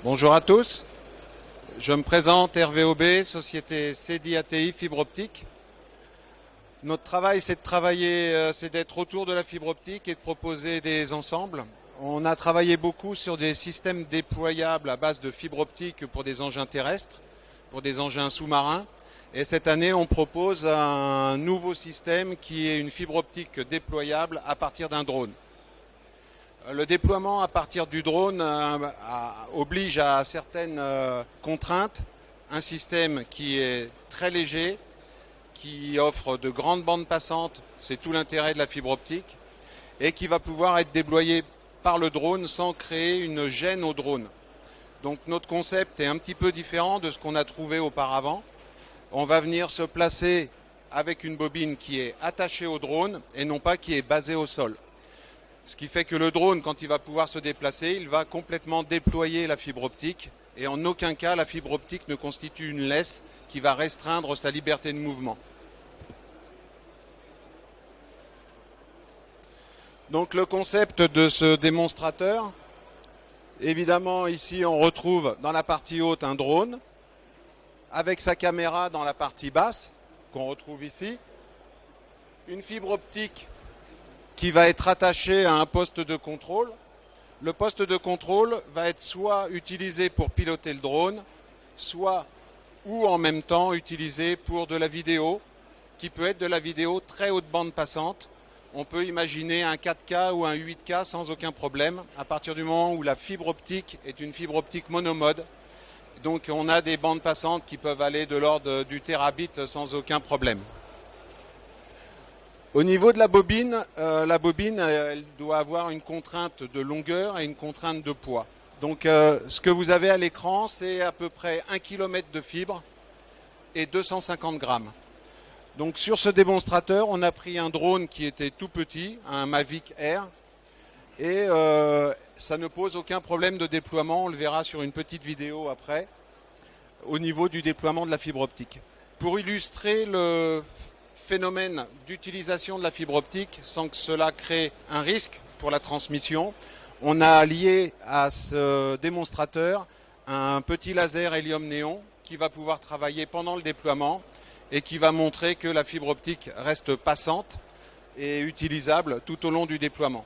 Bonjour à tous, je me présente Hervé Aubé, société CEDI ATI Fibre Optique. Notre travail c'est d'être autour de la fibre optique et de proposer des ensembles. On a travaillé beaucoup sur des systèmes déployables à base de fibre optique pour des engins terrestres, pour des engins sous-marins. Et cette année, on propose un nouveau système qui est une fibre optique déployable à partir d'un drone. Le déploiement à partir du drone oblige à certaines contraintes. Un système qui est très léger, qui offre de grandes bandes passantes, c'est tout l'intérêt de la fibre optique, et qui va pouvoir être déployé par le drone sans créer une gêne au drone. Donc notre concept est un petit peu différent de ce qu'on a trouvé auparavant. On va venir se placer avec une bobine qui est attachée au drone et non pas qui est basée au sol. Ce qui fait que le drone, quand il va pouvoir se déplacer, il va complètement déployer la fibre optique et en aucun cas la fibre optique ne constitue une laisse qui va restreindre sa liberté de mouvement. Donc le concept de ce démonstrateur, évidemment ici on retrouve dans la partie haute un drone avec sa caméra dans la partie basse qu'on retrouve ici, une fibre optique qui va être attaché à un poste de contrôle. Le poste de contrôle va être soit utilisé pour piloter le drone, soit ou en même temps utilisé pour de la vidéo, qui peut être de la vidéo très haute bande passante. On peut imaginer un 4K ou un 8K sans aucun problème, à partir du moment où la fibre optique est une fibre optique monomode. Donc on a des bandes passantes qui peuvent aller de l'ordre du terabit sans aucun problème. Au niveau de la bobine elle doit avoir une contrainte de longueur et une contrainte de poids. Donc ce que vous avez à l'écran, c'est à peu près 1 km de fibre et 250 grammes. Donc sur ce démonstrateur, on a pris un drone qui était tout petit, un Mavic Air, et ça ne pose aucun problème de déploiement, on le verra sur une petite vidéo après, au niveau du déploiement de la fibre optique. Pour illustrer le phénomène d'utilisation de la fibre optique sans que cela crée un risque pour la transmission, on a lié à ce démonstrateur un petit laser hélium-néon qui va pouvoir travailler pendant le déploiement et qui va montrer que la fibre optique reste passante et utilisable tout au long du déploiement.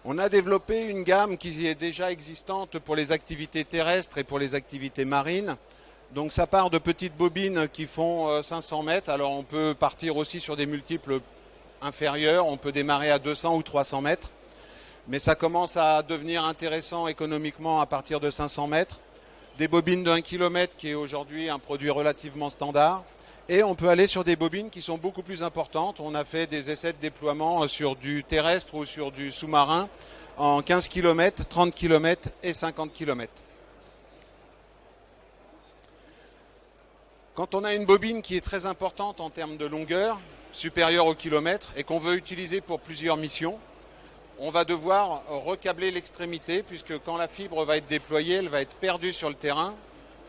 On a développé une gamme qui est déjà existante pour les activités terrestres et pour les activités marines. Donc ça part de petites bobines qui font 500 mètres. Alors on peut partir aussi sur des multiples inférieurs. On peut démarrer à 200 ou 300 mètres. Mais ça commence à devenir intéressant économiquement à partir de 500 mètres. Des bobines d'1 km qui est aujourd'hui un produit relativement standard. Et on peut aller sur des bobines qui sont beaucoup plus importantes. On a fait des essais de déploiement sur du terrestre ou sur du sous-marin en 15 km, 30 km et 50 km. Quand on a une bobine qui est très importante en termes de longueur, supérieure au kilomètre, et qu'on veut utiliser pour plusieurs missions, on va devoir recabler l'extrémité, puisque quand la fibre va être déployée, elle va être perdue sur le terrain.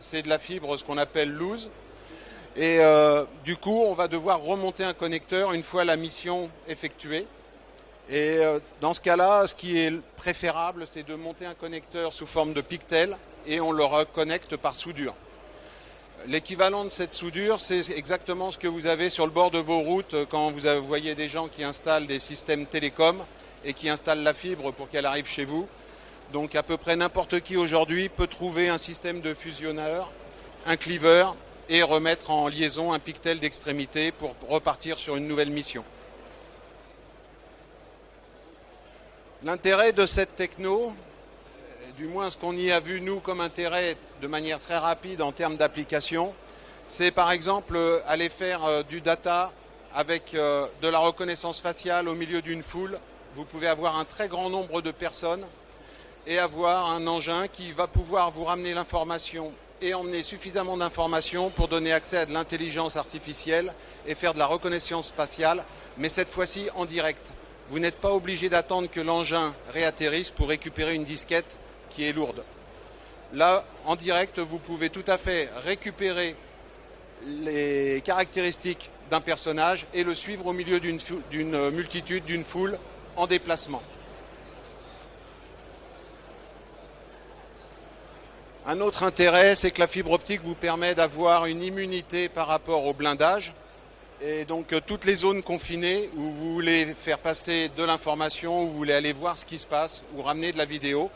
C'est de la fibre, ce qu'on appelle loose. Et du coup, on va devoir remonter un connecteur une fois la mission effectuée. Et dans ce cas-là, ce qui est préférable, c'est de monter un connecteur sous forme de pictel et on le reconnecte par soudure. L'équivalent de cette soudure, c'est exactement ce que vous avez sur le bord de vos routes quand vous voyez des gens qui installent des systèmes télécoms et qui installent la fibre pour qu'elle arrive chez vous. Donc à peu près n'importe qui aujourd'hui peut trouver un système de fusionneur, un cleaver et remettre en liaison un pictel d'extrémité pour repartir sur une nouvelle mission. L'intérêt de cette techno, du moins ce qu'on y a vu nous comme intérêt de manière très rapide en termes d'application, c'est par exemple aller faire du data avec de la reconnaissance faciale au milieu d'une foule. Vous pouvez avoir un très grand nombre de personnes et avoir un engin qui va pouvoir vous ramener l'information et emmener suffisamment d'informations pour donner accès à de l'intelligence artificielle et faire de la reconnaissance faciale, mais cette fois-ci en direct. Vous n'êtes pas obligé d'attendre que l'engin réatterrisse pour récupérer une disquette qui est lourde. Là, en direct, vous pouvez tout à fait récupérer les caractéristiques d'un personnage et le suivre au milieu d'une multitude, d'une foule en déplacement. Un autre intérêt, c'est que la fibre optique vous permet d'avoir une immunité par rapport au blindage. Et donc toutes les zones confinées où vous voulez faire passer de l'information, où vous voulez aller voir ce qui se passe ou ramener de la vidéo,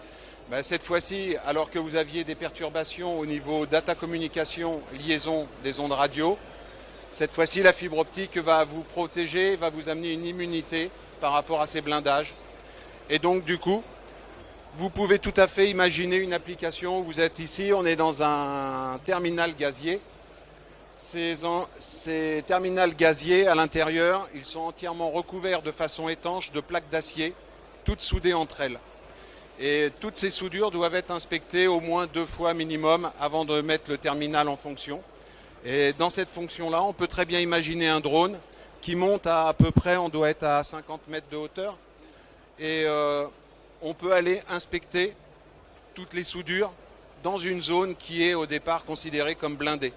cette fois-ci, alors que vous aviez des perturbations au niveau data communication, liaison des ondes radio, cette fois-ci la fibre optique va vous protéger, va vous amener une immunité par rapport à ces blindages. Et donc du coup, vous pouvez tout à fait imaginer une application. Vous êtes ici, on est dans un terminal gazier. Ces terminals gaziers, à l'intérieur, ils sont entièrement recouverts de façon étanche de plaques d'acier, toutes soudées entre elles. Et toutes ces soudures doivent être inspectées au moins 2 fois minimum avant de mettre le terminal en fonction. Et dans cette fonction-là, on peut très bien imaginer un drone qui monte à peu près, on doit être à 50 mètres de hauteur. Et on peut aller inspecter toutes les soudures dans une zone qui est au départ considérée comme blindée.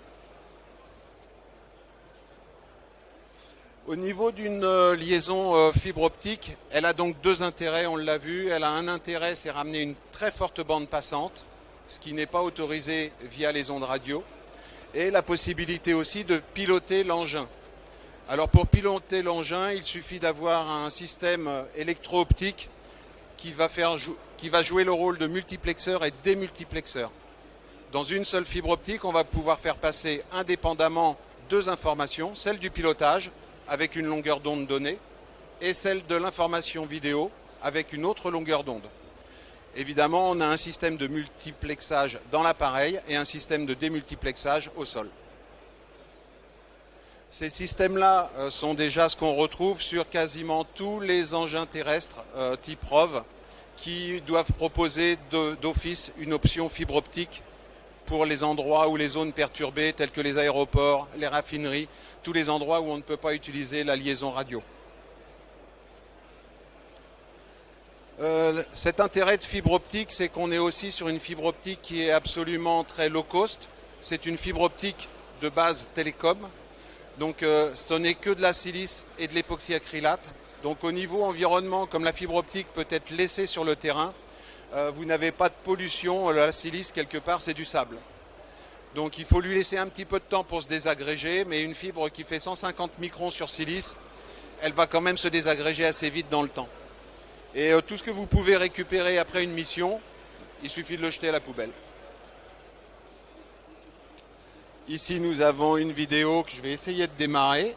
Au niveau d'une liaison fibre optique, elle a donc 2 intérêts, on l'a vu. Elle a un intérêt, c'est ramener une très forte bande passante, ce qui n'est pas autorisé via les ondes radio, et la possibilité aussi de piloter l'engin. Alors pour piloter l'engin, il suffit d'avoir un système électro-optique qui va jouer le rôle de multiplexeur et démultiplexeur. Dans une seule fibre optique, on va pouvoir faire passer indépendamment 2 informations, celle du pilotage avec une longueur d'onde donnée et celle de l'information vidéo avec une autre longueur d'onde. Évidemment, on a un système de multiplexage dans l'appareil et un système de démultiplexage au sol. Ces systèmes-là sont déjà ce qu'on retrouve sur quasiment tous les engins terrestres type ROV qui doivent proposer d'office une option fibre optique pour les endroits ou les zones perturbées tels que les aéroports, les raffineries, tous les endroits où on ne peut pas utiliser la liaison radio. Cet intérêt de fibre optique, c'est qu'on est aussi sur une fibre optique qui est absolument très low cost. C'est une fibre optique de base télécom. Donc ce n'est que de la silice et de l'époxyacrylate. Donc au niveau environnement, comme la fibre optique peut être laissée sur le terrain, vous n'avez pas de pollution. La silice, quelque part, c'est du sable. Donc il faut lui laisser un petit peu de temps pour se désagréger, mais une fibre qui fait 150 microns sur silice, elle va quand même se désagréger assez vite dans le temps. Et tout ce que vous pouvez récupérer après une mission, il suffit de le jeter à la poubelle. Ici, nous avons une vidéo que je vais essayer de démarrer.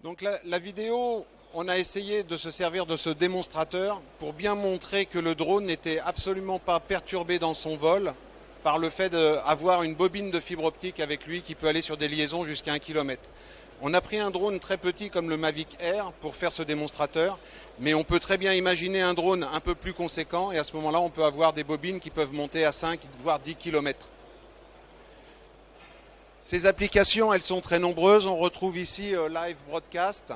Donc la vidéo, on a essayé de se servir de ce démonstrateur pour bien montrer que le drone n'était absolument pas perturbé dans son vol par le fait d'avoir une bobine de fibre optique avec lui qui peut aller sur des liaisons jusqu'à 1 km. On a pris un drone très petit comme le Mavic Air pour faire ce démonstrateur, mais on peut très bien imaginer un drone un peu plus conséquent et à ce moment-là, on peut avoir des bobines qui peuvent monter à 5 voire 10 km. Ces applications, elles sont très nombreuses. On retrouve ici Live Broadcast.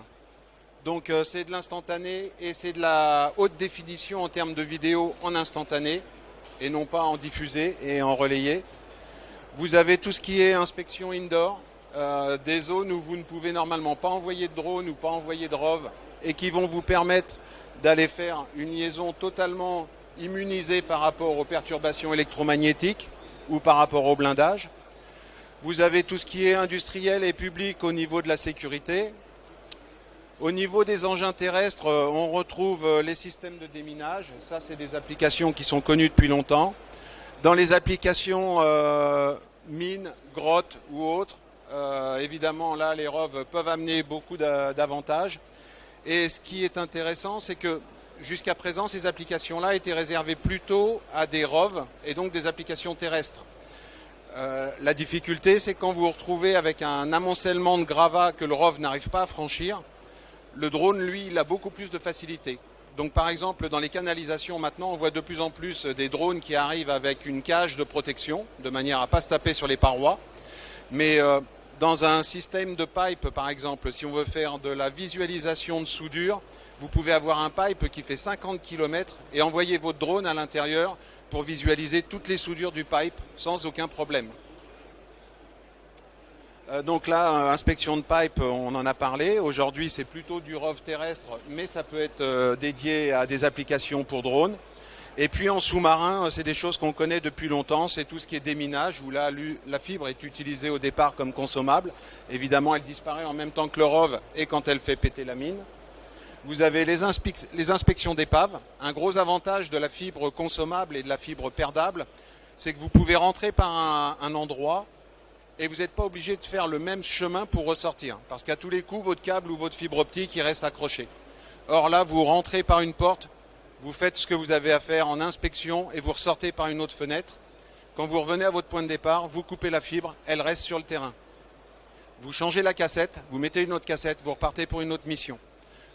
Donc c'est de l'instantané et c'est de la haute définition en termes de vidéo en instantané et non pas en diffusé et en relayé. Vous avez tout ce qui est inspection indoor, des zones où vous ne pouvez normalement pas envoyer de drone ou pas envoyer de ROV et qui vont vous permettre d'aller faire une liaison totalement immunisée par rapport aux perturbations électromagnétiques ou par rapport au blindage. Vous avez tout ce qui est industriel et public au niveau de la sécurité. Au niveau des engins terrestres, on retrouve les systèmes de déminage. Ça, c'est des applications qui sont connues depuis longtemps. Dans les applications mines, grottes ou autres, évidemment, là, les ROV peuvent amener beaucoup d'avantages. Et ce qui est intéressant, c'est que jusqu'à présent, ces applications-là étaient réservées plutôt à des ROV et donc des applications terrestres. La difficulté, c'est quand vous vous retrouvez avec un amoncellement de gravats que le ROV n'arrive pas à franchir, le drone, lui, il a beaucoup plus de facilité. Donc par exemple, dans les canalisations, maintenant, on voit de plus en plus des drones qui arrivent avec une cage de protection, de manière à ne pas se taper sur les parois. Mais dans un système de pipe, par exemple, si on veut faire de la visualisation de soudure, vous pouvez avoir un pipe qui fait 50 km et envoyer votre drone à l'intérieur pour visualiser toutes les soudures du pipe sans aucun problème. Donc là, inspection de pipe, on en a parlé. Aujourd'hui, c'est plutôt du ROV terrestre, mais ça peut être dédié à des applications pour drones. Et puis en sous-marin, c'est des choses qu'on connaît depuis longtemps. C'est tout ce qui est déminage, où là, la fibre est utilisée au départ comme consommable. Évidemment, elle disparaît en même temps que le ROV et quand elle fait péter la mine. Vous avez les inspections d'épave. Un gros avantage de la fibre consommable et de la fibre perdable, c'est que vous pouvez rentrer par un endroit et vous n'êtes pas obligé de faire le même chemin pour ressortir. Parce qu'à tous les coups, votre câble ou votre fibre optique, il reste accroché. Or là, vous rentrez par une porte, vous faites ce que vous avez à faire en inspection et vous ressortez par une autre fenêtre. Quand vous revenez à votre point de départ, vous coupez la fibre, elle reste sur le terrain. Vous changez la cassette, vous mettez une autre cassette, vous repartez pour une autre mission.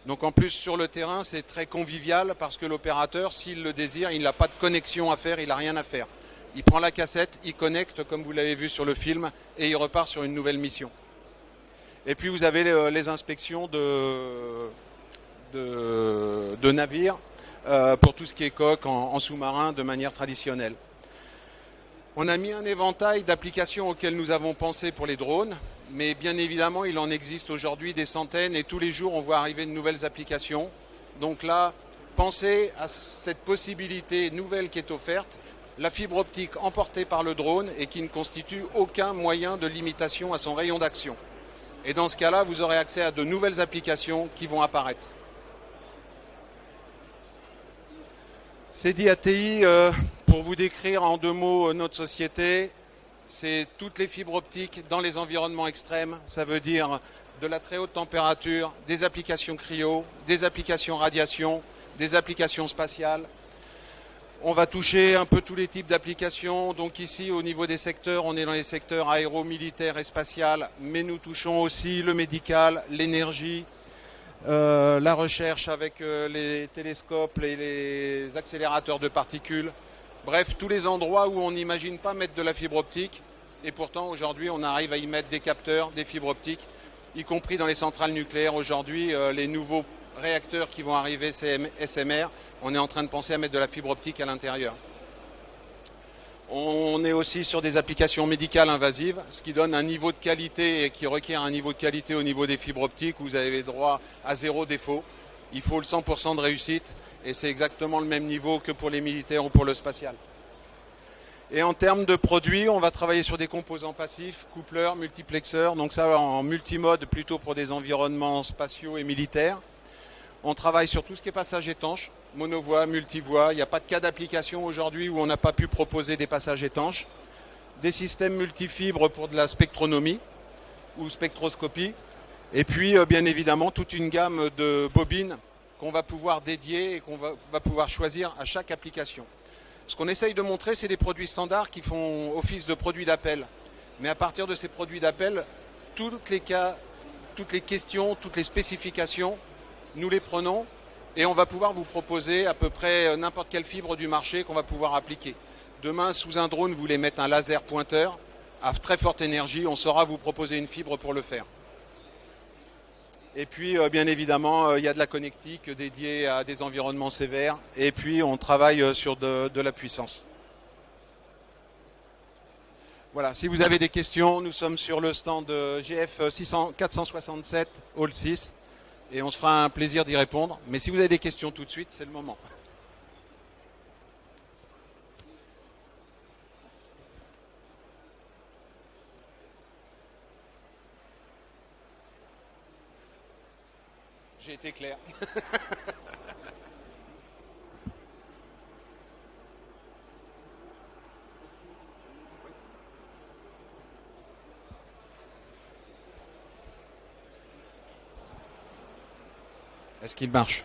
Donc en plus, sur le terrain, c'est très convivial parce que l'opérateur, s'il le désire, il n'a pas de connexion à faire, il n'a rien à faire. Il prend la cassette, il connecte comme vous l'avez vu sur le film et il repart sur une nouvelle mission. Et puis vous avez les inspections de navires pour tout ce qui est coque en sous-marin de manière traditionnelle. On a mis un éventail d'applications auxquelles nous avons pensé pour les drones, mais bien évidemment il en existe aujourd'hui des centaines et tous les jours on voit arriver de nouvelles applications. Donc là, pensez à cette possibilité nouvelle qui est offerte, la fibre optique emportée par le drone et qui ne constitue aucun moyen de limitation à son rayon d'action. Et dans ce cas-là, vous aurez accès à de nouvelles applications qui vont apparaître. CDI-ATI, pour vous décrire en 2 mots notre société, c'est toutes les fibres optiques dans les environnements extrêmes. Ça veut dire de la très haute température, des applications cryo, des applications radiation, des applications spatiales. On va toucher un peu tous les types d'applications. Donc ici, au niveau des secteurs, on est dans les secteurs aéro, militaire et spatial, mais nous touchons aussi le médical, l'énergie, la recherche avec les télescopes et les accélérateurs de particules. Bref, tous les endroits où on n'imagine pas mettre de la fibre optique. Et pourtant, aujourd'hui, on arrive à y mettre des capteurs, des fibres optiques, y compris dans les centrales nucléaires. Aujourd'hui, les nouveaux réacteurs qui vont arriver, SMR, on est en train de penser à mettre de la fibre optique à l'intérieur. On est aussi sur des applications médicales invasives, ce qui donne un niveau de qualité et qui requiert un niveau de qualité au niveau des fibres optiques où vous avez droit à 0 défaut. Il faut le 100% de réussite et c'est exactement le même niveau que pour les militaires ou pour le spatial. Et en termes de produits, on va travailler sur des composants passifs, coupleurs, multiplexeurs, donc ça en multimode plutôt pour des environnements spatiaux et militaires. On travaille sur tout ce qui est passage étanche, monovoie, multivoie. Il n'y a pas de cas d'application aujourd'hui où on n'a pas pu proposer des passages étanches. Des systèmes multifibres pour de la spectronomie ou spectroscopie. Et puis, bien évidemment, toute une gamme de bobines qu'on va pouvoir dédier et qu'on va pouvoir choisir à chaque application. Ce qu'on essaye de montrer, c'est des produits standards qui font office de produits d'appel. Mais à partir de ces produits d'appel, toutes les questions, toutes les spécifications, nous les prenons et on va pouvoir vous proposer à peu près n'importe quelle fibre du marché qu'on va pouvoir appliquer. Demain, sous un drone, vous voulez mettre un laser pointeur à très forte énergie, on saura vous proposer une fibre pour le faire. Et puis, bien évidemment, il y a de la connectique dédiée à des environnements sévères. Et puis, on travaille sur de la puissance. Voilà, si vous avez des questions, nous sommes sur le stand GF 467, Hall 6. et on se fera un plaisir d'y répondre. Mais si vous avez des questions tout de suite, c'est le moment. J'ai été clair. Est-ce qu'il marche?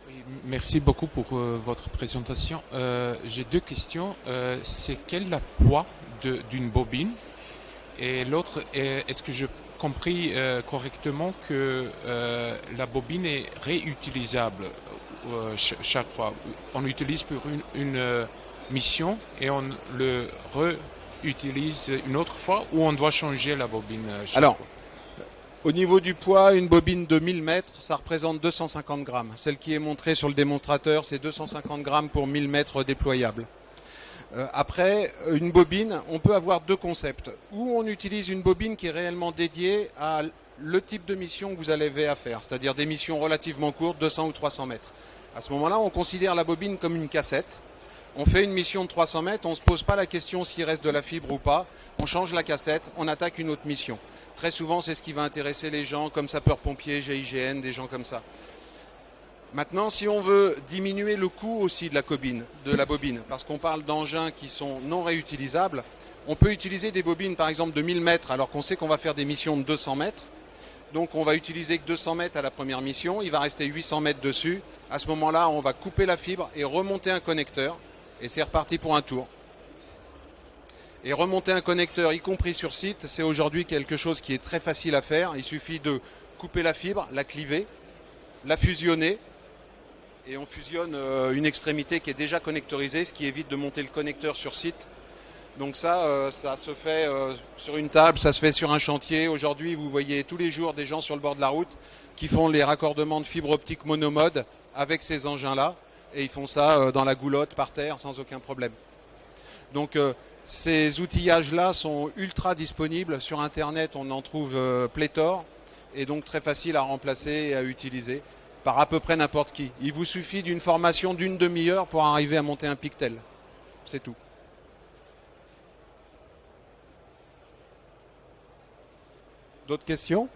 Oui, merci beaucoup pour votre présentation. J'ai deux questions. C'est quel le poids d'une bobine? Et l'autre, est-ce que j'ai compris correctement que la bobine est réutilisable chaque fois? On utilise pour une mission et on le réutilise une autre fois ou on doit changer la bobine chaque Alors, fois? au niveau du poids, une bobine de 1000 mètres, ça représente 250 grammes. Celle qui est montrée sur le démonstrateur, c'est 250 grammes pour 1000 mètres déployables. Après, une bobine, on peut avoir deux concepts. Ou on utilise une bobine qui est réellement dédiée à le type de mission que vous avez à faire, c'est-à-dire des missions relativement courtes, 200 ou 300 mètres. À ce moment-là, on considère la bobine comme une cassette. On fait une mission de 300 mètres, on ne se pose pas la question s'il reste de la fibre ou pas. On change la cassette, on attaque une autre mission. Très souvent, c'est ce qui va intéresser les gens comme sapeurs-pompiers, GIGN, des gens comme ça. Maintenant, si on veut diminuer le coût aussi de la bobine, parce qu'on parle d'engins qui sont non réutilisables, on peut utiliser des bobines par exemple de 1000 mètres alors qu'on sait qu'on va faire des missions de 200 mètres. Donc on va utiliser que 200 mètres à la première mission, il va rester 800 mètres dessus. À ce moment-là, on va couper la fibre et remonter un connecteur et c'est reparti pour un tour. Et remonter un connecteur, y compris sur site, c'est aujourd'hui quelque chose qui est très facile à faire. Il suffit de couper la fibre, la cliver, la fusionner, et on fusionne une extrémité qui est déjà connectorisée, ce qui évite de monter le connecteur sur site. Donc ça, ça se fait sur une table, ça se fait sur un chantier. Aujourd'hui, vous voyez tous les jours des gens sur le bord de la route qui font les raccordements de fibre optique monomode avec ces engins-là. Et ils font ça dans la goulotte, par terre, sans aucun problème. Donc ces outillages-là sont ultra disponibles. Sur Internet, on en trouve pléthore. Et donc très facile à remplacer et à utiliser par à peu près n'importe qui. Il vous suffit d'une formation d'une demi-heure pour arriver à monter un Pictel. C'est tout. D'autres questions ?